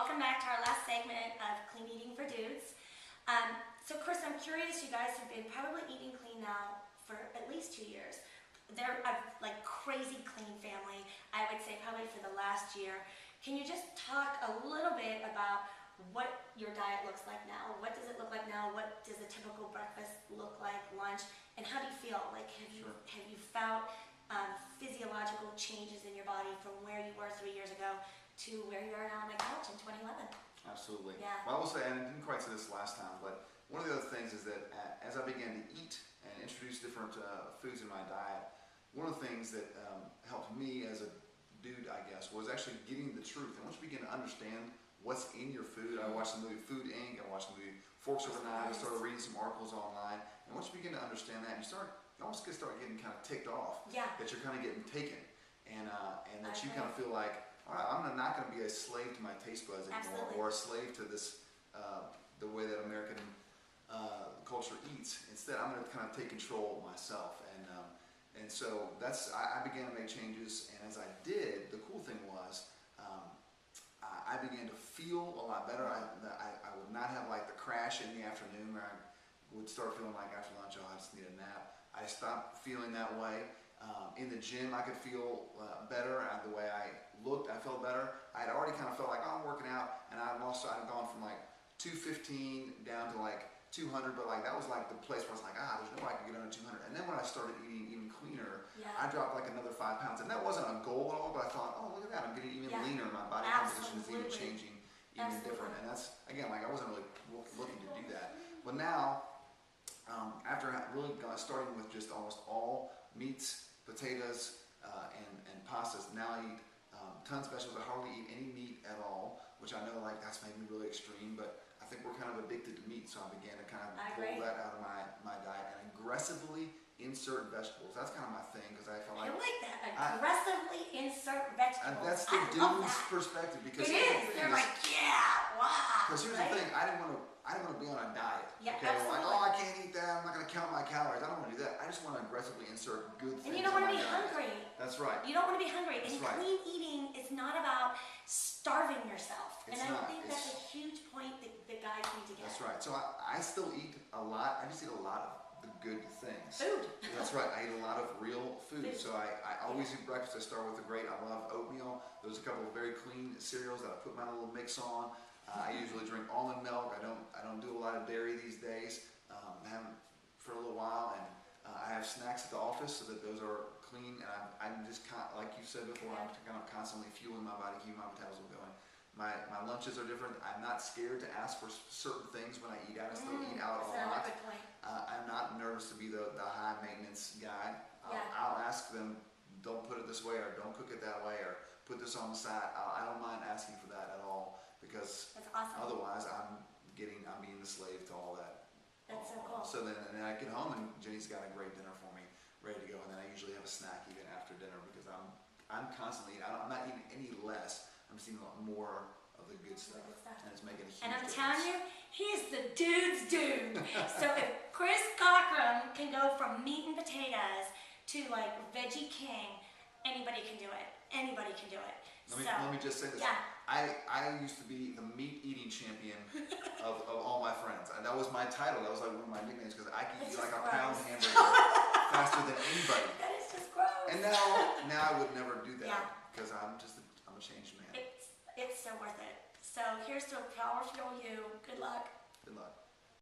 welcome back to our last segment of Clean Eating for Dudes. So Chris, I'm curious, you guys have been probably eating clean now for at least 2 years. They're a crazy clean family, I would say probably for the last year. Can you just talk a little bit about what your diet looks like now? What does it look like now? What does a typical breakfast look like, lunch? And how do you feel? Like, have you felt physiological changes in your body from where you were 3 years ago to where you are now on my couch in 2011? Absolutely. Yeah. Well, I will say, and I didn't quite say this last time, but one of the other things is that as I began to eat and introduce different foods in my diet, one of the things that helped me as a dude, I guess, was actually getting the truth. And once you begin to understand what's in your food, I watched the movie Food Inc., I watched the movie Forks Over Knives, I started reading some articles online, and once you begin to understand that, you almost start getting kind of ticked off that you're kind of getting taken, and that you kind of feel like, all right, I'm not going to be a slave to my taste buds anymore, or a slave to this, the way that American culture eats. Instead, I'm going to kind of take control of myself, and so I began to make changes, and as I did, the cool thing was, I began to feel a lot better. I would not have like the crash in the afternoon where I would start feeling like after lunch, oh, I just need a nap. I stopped feeling that way. In the gym, I could feel better. The way I looked, I felt better. I had already kind of felt like, oh, I'm working out, and I'd gone from like 215 down to like 200, but like that was like the place where I was like, there's no way I could get under 200. And then when I started eating even cleaner, I dropped like another 5 pounds, and that wasn't a goal at all, but I thought, oh, look at that, I'm getting even leaner, my body composition is even changing, even different. And that's, again, like I wasn't really looking to do that. But now, after really starting with just almost all meats, potatoes, and pastas, now I eat tons of vegetables. I hardly eat any meat at all, which I know like that's maybe really extreme, but I think we're kind of addicted to meat, so I began to kind of pull that out of my diet and aggressively insert vegetables. That's kind of my thing, because I feel like I like that. Aggressively insert vegetables. That's the dude's perspective, because it is. They're like, yeah, wow. Because here's the thing, I didn't want to be on a diet. Yeah, okay, like, oh, I can't eat that. I'm not going to count my calories. I don't want to do that. I just want to aggressively insert good things. And you don't want to be hungry. That's right. You don't want to be hungry. And That's right. Clean eating is not about starving yourself. It's and not. I think that's a huge point that guys need to get. That's right. So I still eat a lot. I just eat a lot of the good things. Food. That's right. I eat a lot of real food. So I always eat breakfast. I start with I love oatmeal. There's a couple of very clean cereals that I put my little mix on. I usually drink almond milk. I don't do a lot of dairy these days. I haven't for a little while, and I have snacks at the office so that those are clean. And I'm just like you said before, I'm kind of constantly fueling my body, keeping my metabolism going. My lunches are different. I'm not scared to ask for certain things when I eat out. I still eat out a lot. I'm not nervous to be the high maintenance guy. I'll ask them, don't put it this way, or don't cook it that way, or put this on the side. I don't mind asking for that at all, because otherwise I'm being the slave to all that. That's so cool. So then I get home, and Jenny's got a great dinner for me, ready to go, and then I usually have a snack even after dinner, because I'm constantly eating. I'm not eating any less. I'm just eating a lot more of the good stuff, and it's making a huge difference. And I'm telling you, he's the dude's dude. So if Chris Cochran can go from meat and potatoes to like veggie king, anybody can do it. Anybody can do it. Let me just say this. Yeah. I used to be the meat eating champion of all my friends. And that was my title. That was like one of my nicknames, because I could eat like a pound hamburger faster than anybody. That is just gross. And now I would never do that, because I'm a changed man. It's so worth it. So here's to POWERfuel you. Good luck.